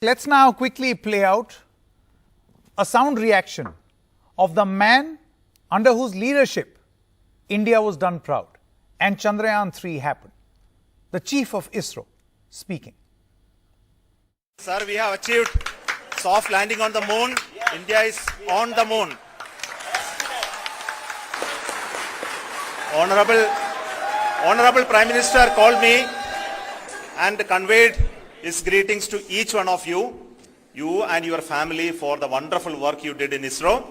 Let's now quickly play out a sound reaction of the man under whose leadership India was done proud and Chandrayaan 3 happened. The chief of ISRO speaking. Sir, we have achieved soft landing on the moon. India is on the moon. Honorable Prime Minister called me and conveyed his greetings to each one of you and your family for the wonderful work you did in ISRO.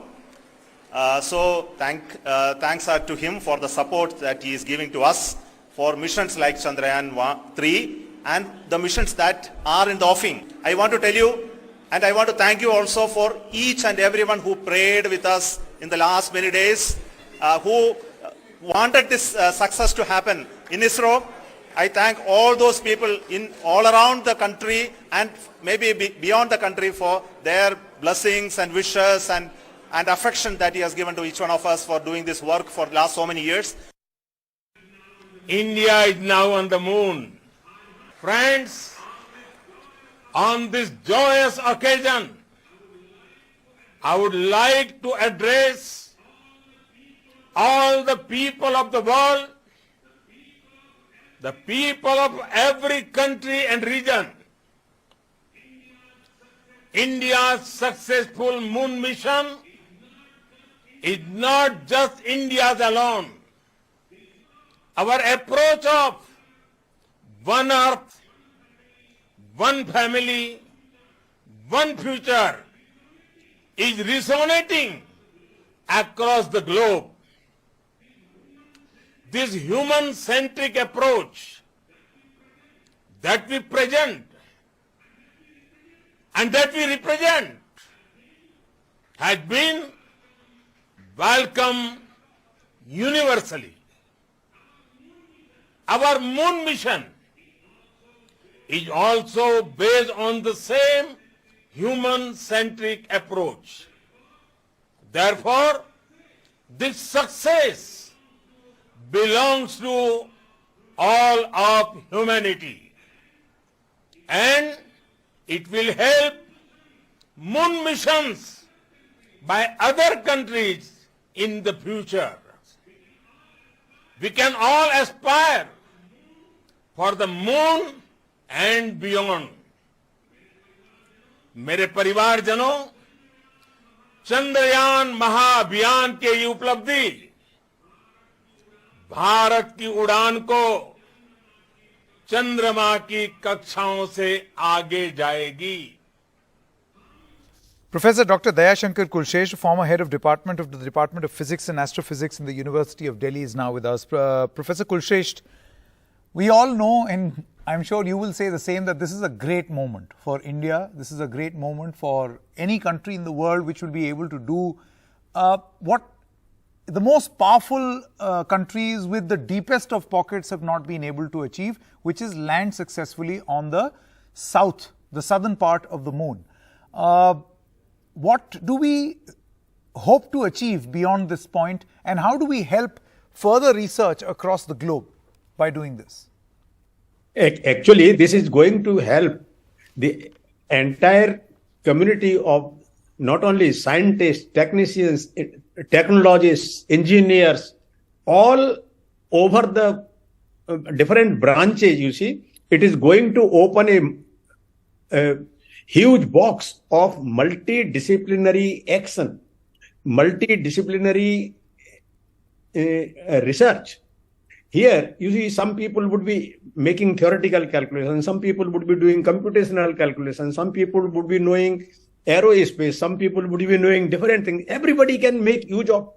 Thanks are to him for the support that he is giving to us for missions like Chandrayaan 3 and the missions that are in the offing. I want to tell you and I want to thank you also for each and everyone who prayed with us in the last many days, who wanted this success to happen in ISRO. I thank all those people in all around the country and maybe beyond the country for their blessings and wishes and affection that he has given to each one of us for doing this work for the last so many years. India is now on the moon. Friends, on this joyous occasion, I would like to address all the people of the world, the people of every country and region. India's successful moon mission is not just India's alone. Our approach of one earth, one family, one future is resonating across the globe. This human-centric approach that we present and that we represent has been welcomed universally. Our moon mission is also based on the same human-centric approach. Therefore, this success belongs to all of humanity, and it will help moon missions by other countries in the future. We can all aspire for the moon and beyond. मेरे परिवारजनों, चंद्रयान महाअभियान के ये उपलब्धि भारत की उड़ान को चंद्रमा की कक्षाओं से आगे जाएगी. Professor Dr. Dayashankar Kulshesh, former head of the Department of Physics and Astrophysics in the University of Delhi, is now with us. Professor Kulshesh, we all know, and I'm sure you will say the same, that this is a great moment for India. This is a great moment for any country in the world which will be able to do what the most powerful countries with the deepest of pockets have not been able to achieve, which is land successfully on the southern part of the moon. What do we hope to achieve beyond this point, and how do we help further research across the globe by doing this? Actually, this is going to help the entire community of not only scientists, technicians, technologists, engineers, all over the different branches, you see. It is going to open a huge box of multidisciplinary action, multidisciplinary research. Here, you see, some people would be making theoretical calculations, some people would be doing computational calculations, some people would be knowing aerospace, some people would be knowing different things. Everybody can make use of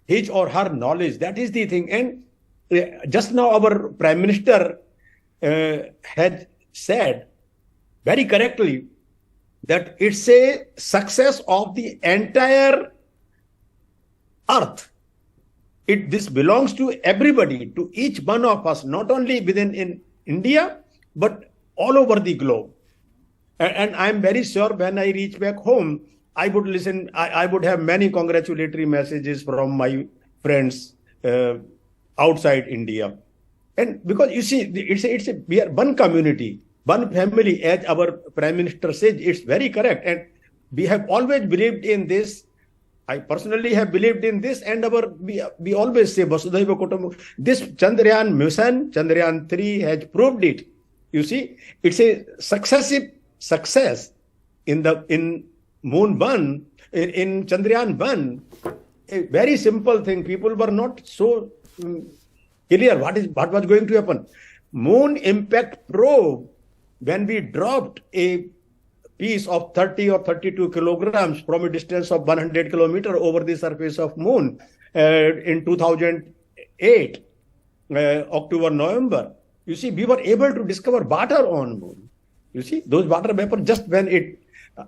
his or her knowledge. That is the thing. And just now our Prime Minister had said very correctly that it's a success of the entire earth. This belongs to everybody, to each one of us, not only within India, but all over the globe. And I'm very sure when I reach back home, I would listen, I would have many congratulatory messages from my friends outside India. And because you see, we are one community, one family, as our Prime Minister says, it's very correct. And we have always believed in this. I personally have believed in this, and we always say Vasudhaiva Kutumbakam. This Chandrayaan mission, Chandrayaan 3, has proved it. You see, it's a successive success in Moon 1, in Chandrayaan 1. A very simple thing. People were not so clear what was going to happen. Moon impact probe, when we dropped a piece of 30 or 32 kilograms from a distance of 100 kilometers over the surface of Moon in 2008, October, November. You see, we were able to discover water on Moon. You see, those water vapor just when it,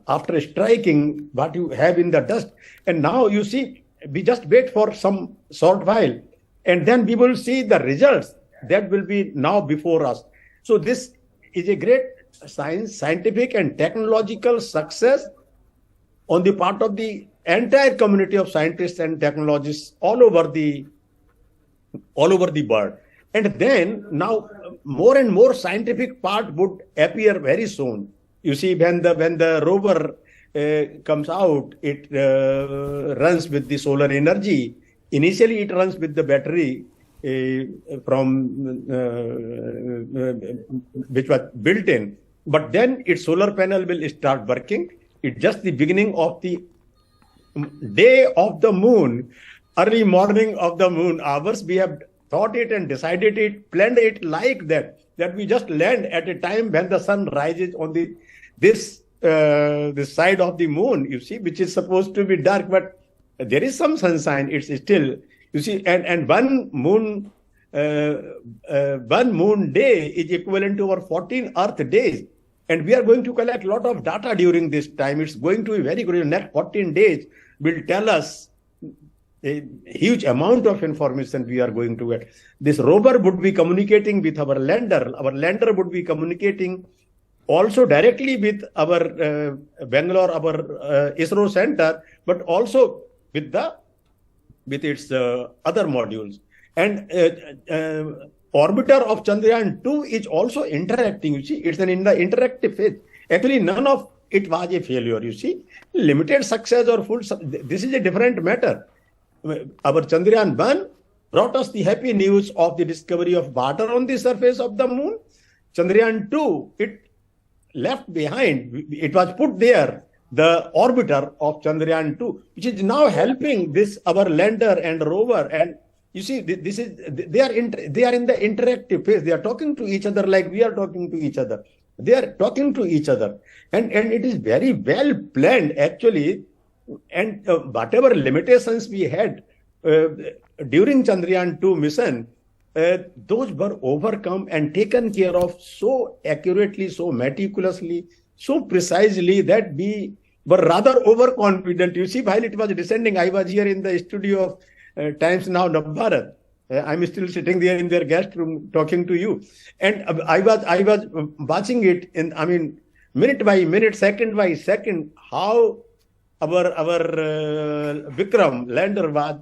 after striking what you have in the dust. And now you see, we just wait for some short while, and then we will see the results that will be now before us. So this is a great scientific and technological success on the part of the entire community of scientists and technologists all over the world. And then now more and more scientific part would appear very soon. You see, when the rover comes out, it runs with the solar energy. Initially, it runs with the battery which was built in. But then its solar panel will start working. It's just the beginning of the day of the moon, early morning of the moon hours. We have thought it and decided it, planned it like that we just land at a time when the sun rises on this side of the moon, you see, which is supposed to be dark, but there is some sunshine. It's still, you see, and one moon day is equivalent to our 14 Earth days. And we are going to collect a lot of data during this time. It's going to be very good. The next 14 days will tell us a huge amount of information we are going to get. This rover would be communicating with our lander. Our lander would be communicating also directly with our Bangalore, our ISRO center, but also with its other modules. And orbiter of Chandrayaan 2 is also interacting. You see, it's in the interactive phase. Actually, none of it was a failure. You see, limited success or full. This is a different matter. Our Chandrayaan 1 brought us the happy news of the discovery of water on the surface of the moon. Chandrayaan 2, it left behind. It was put there, the orbiter of Chandrayaan 2, which is now helping this our lander and rover. And you see, they are in the interactive phase. They are talking to each other like we are talking to each other. They are talking to each other, and it is very well planned actually. And whatever limitations we had during Chandrayaan 2 mission, those were overcome and taken care of so accurately, so meticulously, so precisely that we were rather overconfident. You see, while it was descending, I was here in the studio of Times Now Navbharat. I'm still sitting there in their guest room talking to you, and I was watching it in, I mean, minute by minute, second by second, how our Vikram lander was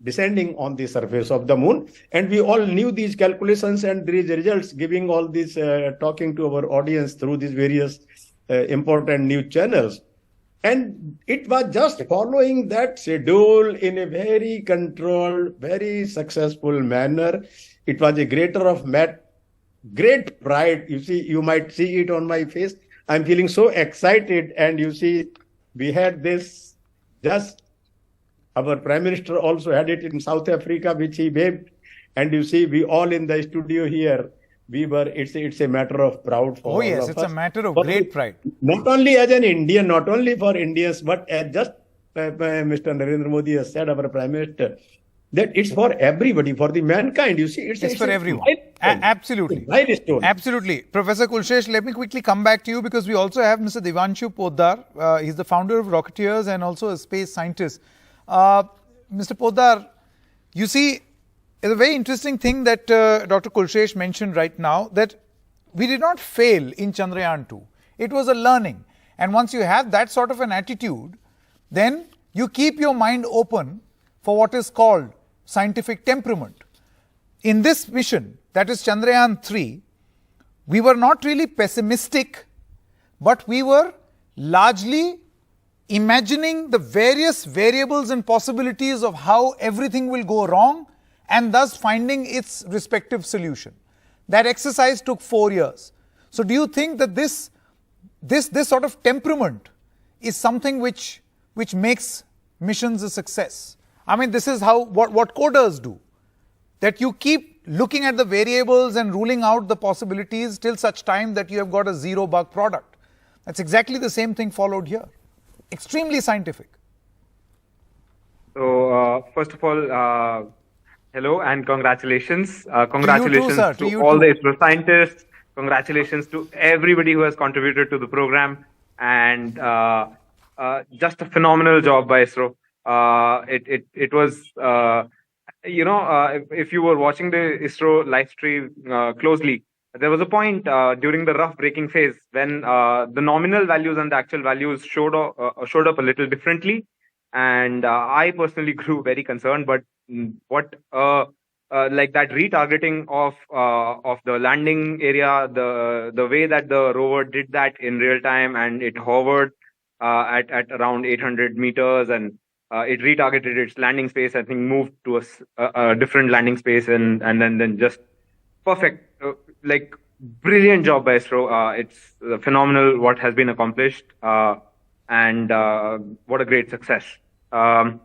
descending on the surface of the moon, and we all knew these calculations and these results, giving all this talking to our audience through these various important news channels. And it was just following that schedule in a very controlled, very successful manner. It was a great pride. You see, you might see it on my face. I'm feeling so excited. And you see, we had this, just our Prime Minister also had it in South Africa, which he waved. And you see, we all in the studio here, it's a matter of proud for all of us. Oh yes, it's a matter of great pride. Not only as an Indian, not only for Indians, but as just Mr. Narendra Modi has said, our Prime Minister, that it's for everybody, for the mankind. You see, it's for everyone. Absolutely. Absolutely. Professor Kulshesh, let me quickly come back to you, because we also have Mr. Devanshu Poddar. He's the founder of Rocketeers and also a space scientist. Mr. Poddar, you see, it's a very interesting thing that Dr. Kulshesh mentioned right now, that we did not fail in Chandrayaan 2. It was a learning. And once you have that sort of an attitude, then you keep your mind open for what is called scientific temperament. In this mission, that is Chandrayaan 3, we were not really pessimistic, but we were largely imagining the various variables and possibilities of how everything will go wrong and thus finding its respective solution. That exercise took 4 years. So do you think that this sort of temperament is something which makes missions a success? I mean, this is what coders do. That you keep looking at the variables and ruling out the possibilities till such time that you have got a zero bug product. That's exactly the same thing followed here. Extremely scientific. So, first of all, hello and congratulations. Congratulations to you all too. the ISRO scientists. Congratulations to everybody who has contributed to the program. And just a phenomenal job by ISRO. It was, if you were watching the ISRO live stream closely, there was a point during the rough braking phase when the nominal values and the actual values showed up a little differently, and I personally grew very concerned. But what like that retargeting of the landing area, the way that the rover did that in real time, and it hovered at around 800 meters, and it retargeted its landing space. I think moved to a different landing space, and then just perfect. Like brilliant job by ISRO. It's phenomenal what has been accomplished, and what a great success. And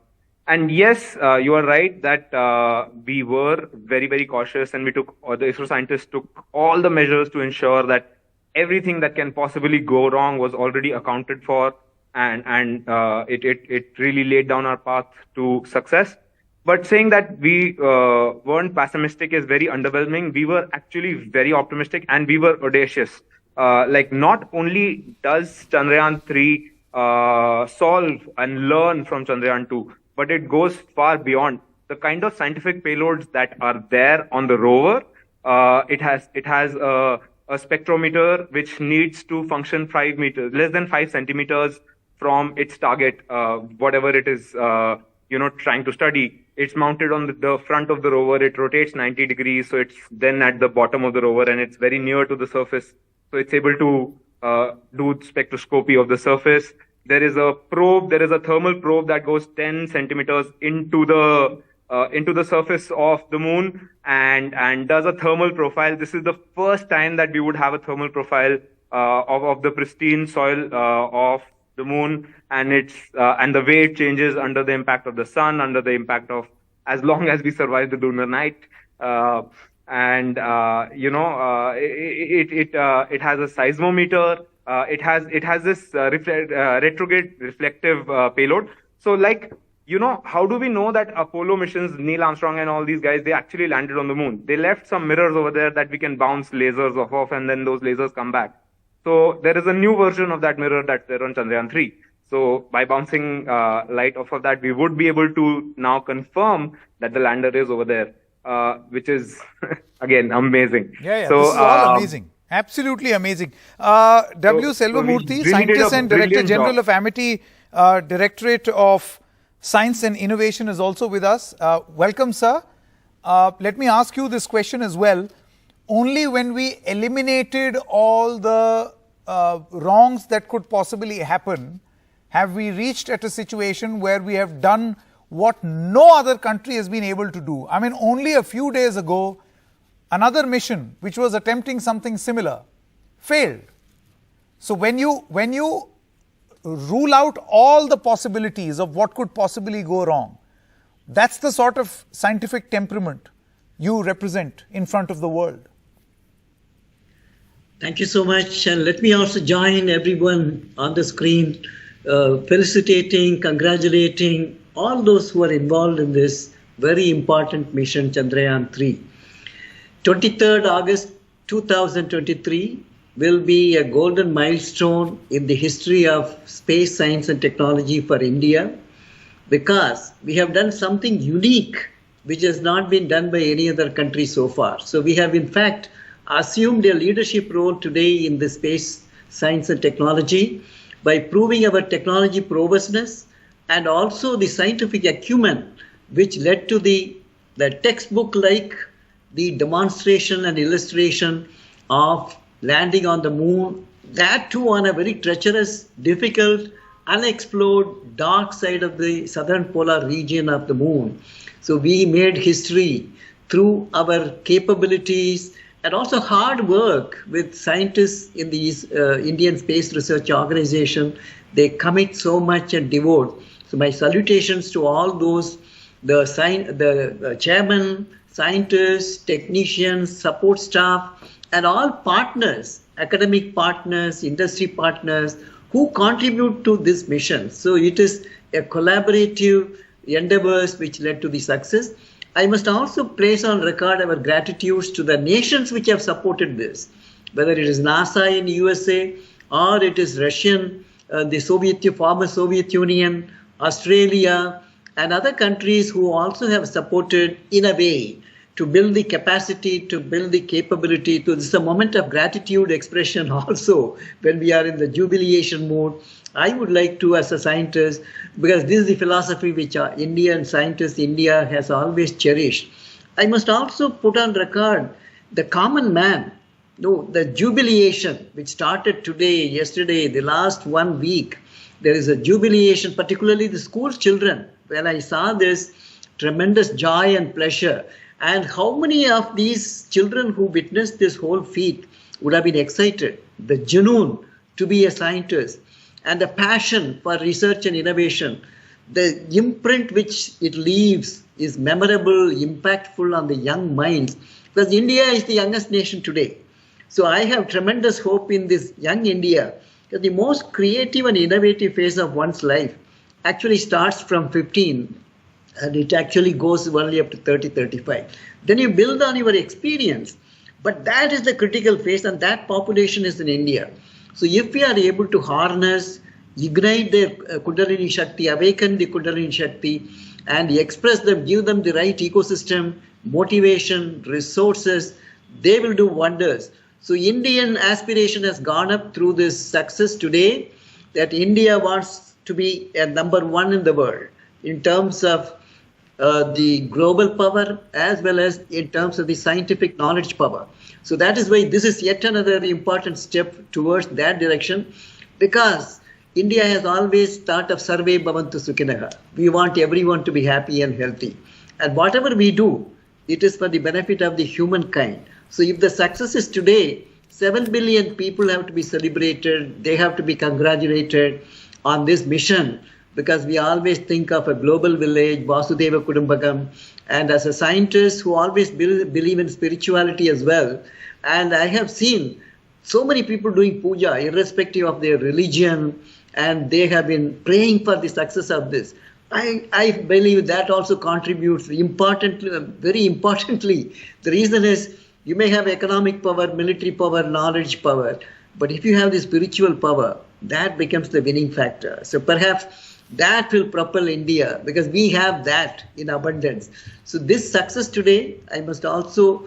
yes, you are right that we were very, very cautious, and the ISRO scientists took all the measures to ensure that everything that can possibly go wrong was already accounted for, and it really laid down our path to success. But saying that we weren't pessimistic is very underwhelming. We were actually very optimistic, and we were audacious. Like, not only does Chandrayaan 3 solve and learn from Chandrayaan 2, but it goes far beyond. The kind of scientific payloads that are there on the rover, it has a spectrometer which needs to function less than 5 centimeters from its target, whatever it is, trying to study. It's mounted on the front of the rover. It rotates 90 degrees, so it's then at the bottom of the rover, and it's very near to the surface. So it's able to do spectroscopy of the surface. There is a probe. There is a thermal probe that goes 10 centimeters into the surface of the moon and does a thermal profile. This is the first time that we would have a thermal profile of the pristine soil of the moon, and and the way it changes under the impact of the sun, under the impact of, as long as we survive the lunar night, it has a seismometer. It has this retrograde reflective payload. So, how do we know that Apollo missions, Neil Armstrong and all these guys, they actually landed on the moon? They left some mirrors over there that we can bounce lasers off of, and then those lasers come back. So there is a new version of that mirror that's there on Chandrayaan 3. So by bouncing light off of that, we would be able to now confirm that the lander is over there, which is, again, amazing. Yeah, so, this is all amazing. Absolutely amazing. W. Selvamurthy, really Scientist and Director General job of Amity Directorate of Science and Innovation, is also with us. Welcome, sir. Let me ask you this question as well. Only when we eliminated all the wrongs that could possibly happen have we reached at a situation where we have done what no other country has been able to do. I mean, only a few days ago, another mission which was attempting something similar failed. So when you rule out all the possibilities of what could possibly go wrong, that's the sort of scientific temperament you represent in front of the world. Thank you so much. And let me also join everyone on the screen, felicitating, congratulating all those who are involved in this very important mission, Chandrayaan 3. 23rd August 2023 will be a golden milestone in the history of space science and technology for India, because we have done something unique which has not been done by any other country so far. So we have, in fact, assumed a leadership role today in the space science and technology by proving our technology prowessness and also the scientific acumen which led to the textbook-like the demonstration and illustration of landing on the moon, that too on a very treacherous, difficult, unexplored, dark side of the southern polar region of the moon. So we made history through our capabilities and also hard work with scientists in the Indian Space Research Organization. They commit so much and devote. So my salutations to all those, the chairman, scientists, technicians, support staff, and all partners, academic partners, industry partners who contribute to this mission. So it is a collaborative endeavors which led to the success. I must also place on record our gratitudes to the nations which have supported this, whether it is NASA in USA or it is Russian, the former Soviet Union, Australia, and other countries who also have supported in a way to build the capacity, to build the capability. This is a moment of gratitude expression also when we are in the jubilation mode. I would like to, as a scientist, because this is the philosophy which Indian scientists, India has always cherished. I must also put on record the common man, the jubilation which started today, yesterday, the last 1 week. There is a jubilation, particularly the school children. When I saw this, tremendous joy and pleasure. And how many of these children who witnessed this whole feat would have been excited? The junoon to be a scientist and the passion for research and innovation, the imprint which it leaves is memorable, impactful on the young minds. Because India is the youngest nation today. So I have tremendous hope in this young India. That the most creative and innovative phase of one's life actually starts from 15. And it actually goes only up to 30, 35. Then you build on your experience. But that is the critical phase, and that population is in India. So if we are able to harness, ignite their Kundalini Shakti, awaken the Kundalini Shakti, and express them, give them the right ecosystem, motivation, resources, they will do wonders. So Indian aspiration has gone up through this success today, that India wants to be a #1 in the world in terms of the global power as well as in terms of the scientific knowledge power. So that is why this is yet another important step towards that direction, because India has always thought of Sarve Bhavantu Sukhinaha. We want everyone to be happy and healthy. And whatever we do, it is for the benefit of the humankind. So if the success is today, 7 billion people have to be celebrated, they have to be congratulated on this mission, because we always think of a global village, Vasudeva Kudumbakam, and as a scientist who always believe in spirituality as well. And I have seen so many people doing puja, irrespective of their religion, and they have been praying for the success of this. I believe that also contributes very importantly. The reason is you may have economic power, military power, knowledge power, but if you have the spiritual power, that becomes the winning factor. So perhaps that will propel India, because we have that in abundance. So this success today, I must also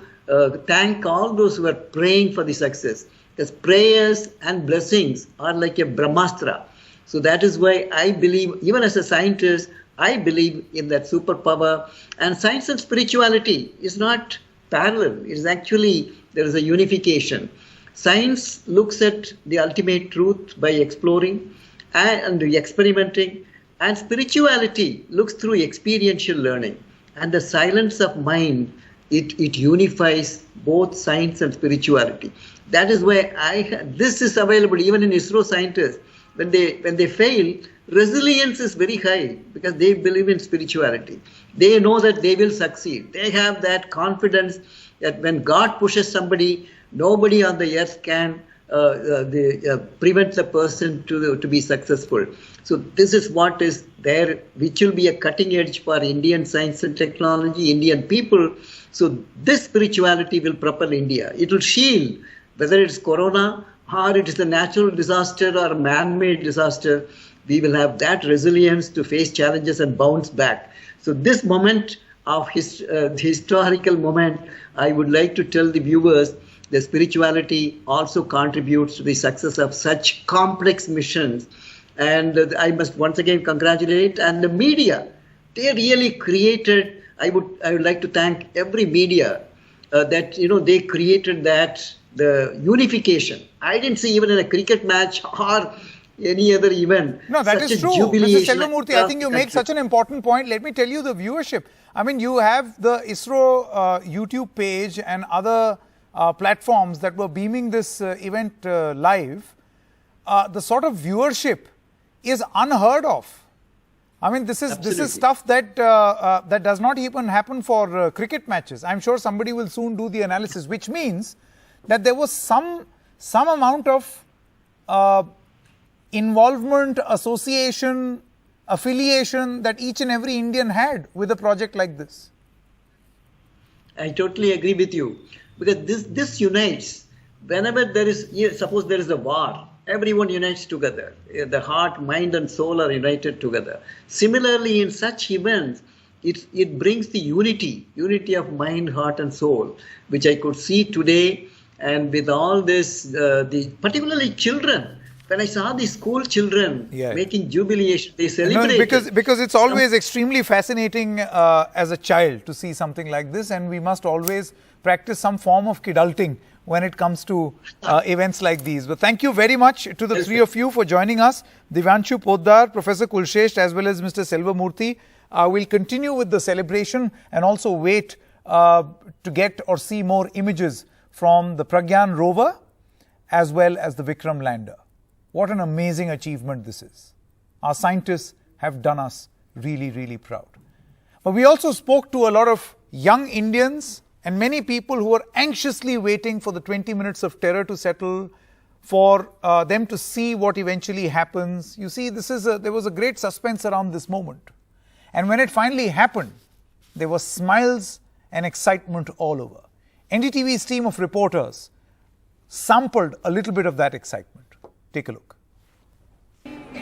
thank all those who are praying for the success, because prayers and blessings are like a Brahmastra. So that is why I believe, even as a scientist, I believe in that superpower. And science and spirituality is not parallel. It is actually, there is a unification. Science looks at the ultimate truth by exploring and experimenting. And spirituality looks through experiential learning. And the silence of mind, it unifies both science and spirituality. That is why this is available even in ISRO scientists. When they fail, resilience is very high because they believe in spirituality. They know that they will succeed. They have that confidence that when God pushes somebody, nobody on the earth can prevent the person to be successful. So this is what is there, which will be a cutting edge for Indian science and technology, Indian people. So this spirituality will propel India. It will shield, whether it's Corona or it is a natural disaster or a man-made disaster, we will have that resilience to face challenges and bounce back. So this moment of the historical moment, I would like to tell the viewers, the spirituality also contributes to the success of such complex missions. And I must once again congratulate, and the media, they really created, I would like to thank every media that, they created that the unification. I didn't see even in a cricket match or any other event. No, that such is a true. Mr. jubilation Selvamurthy, I across think the you make country. such an important point. Let me tell you the viewership. I mean, you have the ISRO YouTube page and other platforms that were beaming this event live. The sort of viewership is unheard of. I mean, this is stuff that that does not even happen for cricket matches. I'm sure somebody will soon do the analysis, which means that there was some amount of involvement, association, affiliation that each and every Indian had with a project like this. I totally agree with you, because this unites. Whenever there is, suppose there is a war, everyone unites together. The heart, mind, and soul are united together. Similarly, in such events, it brings the unity of mind, heart, and soul, which I could see today. And with all this, particularly children. When I saw the school children making jubilation, they celebrated. Because it's always extremely fascinating as a child to see something like this, and we must always practice some form of kidulting when it comes to events like these. But thank you very much to the three of you for joining us. Divyanshu Poddar, Professor Kulshresht, as well as Mr. Selvamurthy. We'll continue with the celebration and also wait to get or see more images from the Pragyan rover as well as the Vikram lander. What an amazing achievement this is. Our scientists have done us really, really proud. But we also spoke to a lot of young Indians and many people who are anxiously waiting for the 20 minutes of terror to settle, for them to see what eventually happens. You see, there was a great suspense around this moment. And when it finally happened, there were smiles and excitement all over. NDTV's team of reporters sampled a little bit of that excitement. Take a look.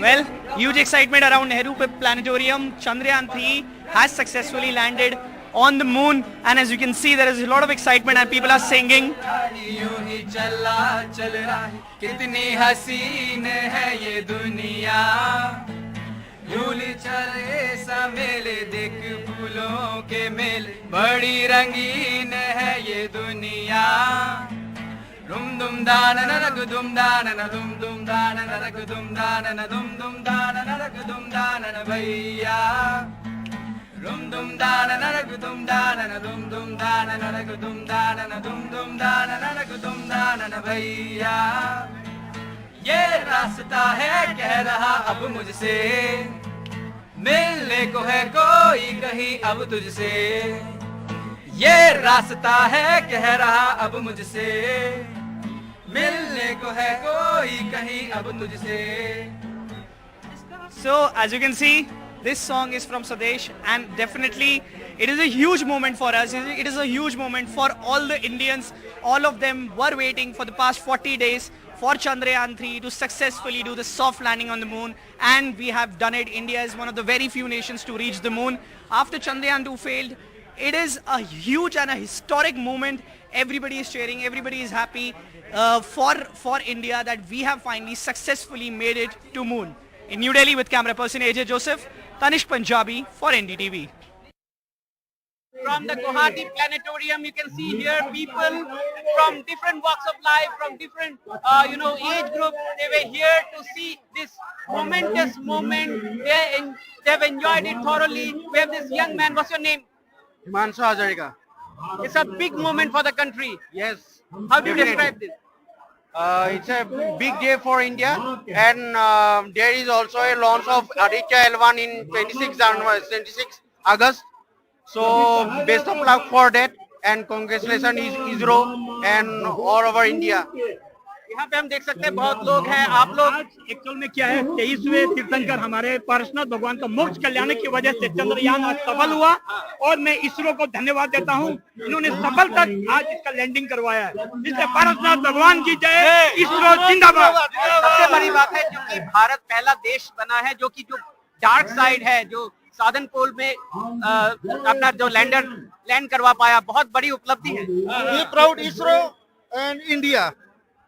Well, huge excitement around Nehru Planetarium. Chandrayaan 3 has successfully landed on the moon, and as you can see, there is a lot of excitement and people are singing. Dum dum da na na na dum da na na dum dum da na na dum da na na dum dum da na na dum da na na bhaiya. Dum dum da na na dum da na na dum dum da na na dum da na na dum dum da na na dum da na na bhaiya. ये रास्ता है कह रहा अब मुझसे, मिलने को है कोई कहीं अब तुझसे. ये रास्ता है कह रहा अब मुझसे, मिलने को है कोई कहीं अब तुझसे. So, as you can see, this song is from Swadesh, and definitely it is a huge moment for us. It is a huge moment for all the Indians. All of them were waiting for the past 40 days for Chandrayaan 3 to successfully do the soft landing on the moon, and we have done it. India is one of the very few nations to reach the moon. After Chandrayaan 2 failed, it is a huge and a historic moment. Everybody is cheering, everybody is happy for India that we have finally successfully made it to moon. In New Delhi with camera person AJ Joseph, Tanish Punjabi for NDTV. From the Guwahati Planetarium, you can see here people from different walks of life, from different age groups. They were here to see this momentous moment. They've enjoyed it thoroughly. We have this young man. What's your name? Himanshu Hazarika. It's a big moment for the country. Yes. How do you describe this? It's a big day for India, and there is also a launch of Aditya L1 in 26 August. So best of luck for that, and congratulations ISRO and all over India. यहाँ पे हम देख सकते हैं बहुत लोग हैं. आप लोग एक्चुअल में क्या है, 23वें तीर्थंकर हमारे पार्श्वनाथ भगवान का मोक्ष कल्याण की वजह से चंद्रयान आज सफल हुआ, और मैं इसरो को धन्यवाद देता हूं. इन्होंने सफल तक आज इसका लैंडिंग करवाया है. इसलिए पार्श्वनाथ भगवान की जय, इसरो जिंदाबाद. सबसे बड़ी बात है क्योंकि भारत पहला देश बना है जो डार्क साइड है, जो साधन पोल में अपना जो लैंडर लैंड करवा पाया. बहुत बड़ी उपलब्धि है. We proud ISRO and India.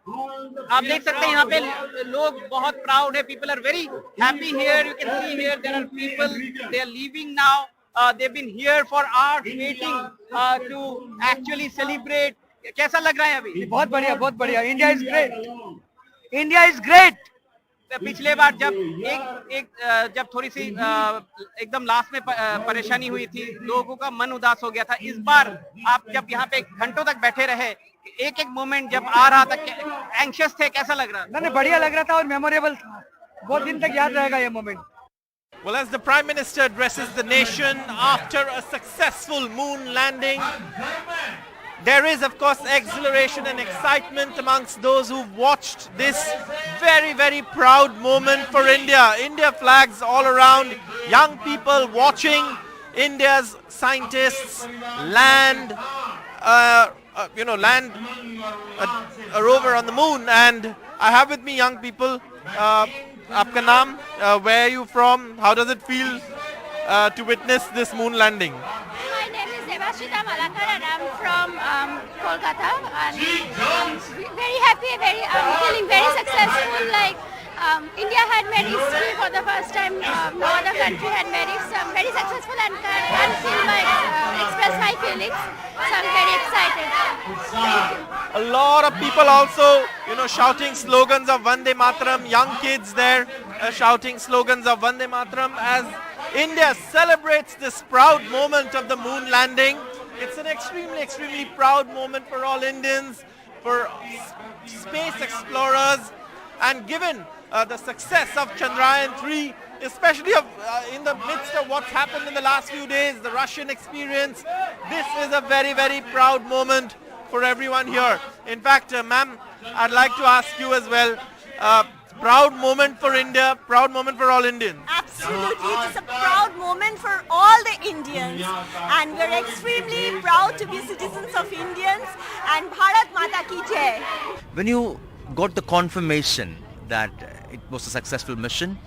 आप देख सकते हैं यहाँ पे लोग बहुत प्राउड है. People are very happy here. You can see here there are people, they are leaving now. They've been here for hours waiting to actually celebrate कैसा लग रहा है अभी? बहुत बढ़िया, बहुत बढ़िया. India is great. India is great. पिछले बार जब जब थोड़ी सी एकदम लास्ट में परेशानी हुई थी, लोगों का मन उदास हो गया था. इस बार आप जब यहाँ पे घंटों तक बैठे रहे, एक एक मोमेंट जब आ रहा था, एंशियस थे, कैसा लग रहा? नहीं, बढ़िया लग रहा था और मेमोरेबल था. बहुत दिन तक याद रहेगा ये moment. Well, as the Prime Minister addresses the nation after a successful moon landing, there is, of course, exhilaration and excitement amongst those who've watched this very, very proud moment for India. India flags all around, young people watching India's scientists land, land a rover on the moon. And I have with me young people. Aapka naam, where are you from? How does it feel to witness this moon landing? My name is Devashita Malakar and I'm from Kolkata. And I'm very happy, feeling very successful. Like India had made history for the first time. No other country had made it. So I'm very successful and can express my feelings. So I'm very excited. Thank you. A lot of people also, shouting slogans of Vande Mataram. Young kids there shouting slogans of Vande Mataram as India celebrates this proud moment of the moon landing. It's an extremely, extremely proud moment for all Indians, for space explorers, and given the success of Chandrayaan 3, especially in the midst of what's happened in the last few days, the Russian experience, this is a very, very proud moment for everyone here. In fact, ma'am, I'd like to ask you as well, proud moment for India, proud moment for all Indians. Absolutely, it's a proud moment for all the Indians, and we're extremely proud to be citizens of Indians, and Bharat Mata ki jai. When you got the confirmation that it was a successful mission,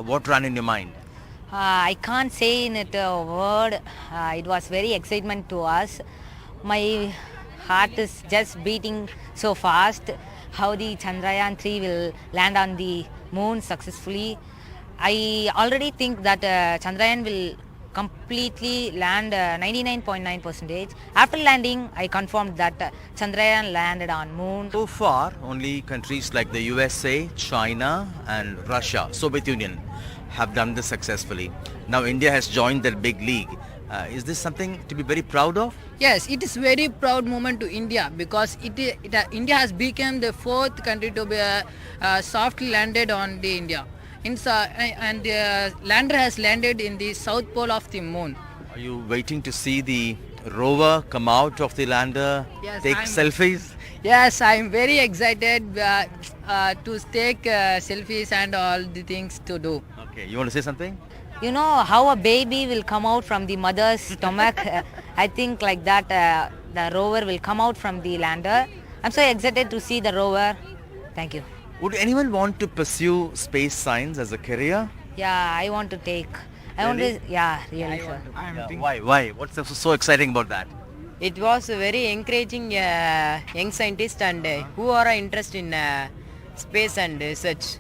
what ran in your mind? I can't say in it a word. It was very excitement to us. My heart is just beating so fast. How the Chandrayaan 3 will land on the moon successfully. I already think that Chandrayaan will completely land 99.9%. After landing, I confirmed that Chandrayaan landed on moon. So far, only countries like the USA, China and Russia, Soviet Union, have done this successfully. Now India has joined that big league. Is this something to be very proud of? Yes, it is very proud moment to India because India has become the fourth country to be softly landed on the India. And the lander has landed in the south pole of the moon. Are you waiting to see the rover come out of the lander, take selfies? Yes, I am very excited to take selfies and all the things to do. Okay, you want to say something? You know how a baby will come out from the mother's stomach? I think like that the rover will come out from the lander. I'm so excited to see the rover. Thank you. Would anyone want to pursue space science as a career? Yeah, I want to take. Really sure. Why? What's so exciting about that? It was very encouraging young scientists and who are interested in space and research.